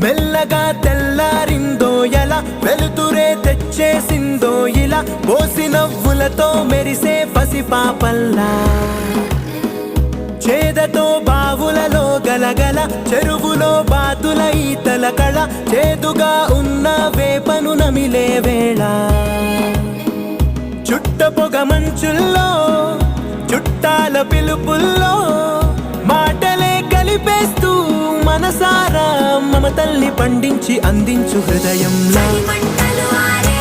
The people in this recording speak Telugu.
మెల్లగా తెల్లారిందో ఎలా, వెలుతురే తెచ్చేసిందో ఇలా, పోసి నవ్వులతో మెరిసే పసిపాపల్లా. చేదతో బావులలో గలగల, చెరువులో బాతుల ఈతల కళ, చేదుగా ఉన్న వేపను నమిలే వేళ. చుట్ట పొగ మంచుల్లో, చుట్టాల పిలుపుల్లో, మాటలే కలిపేస్తూ మనసారా మమతల్ని పండించి అందించు హృదయంలా. చలిమంటలు ఆరే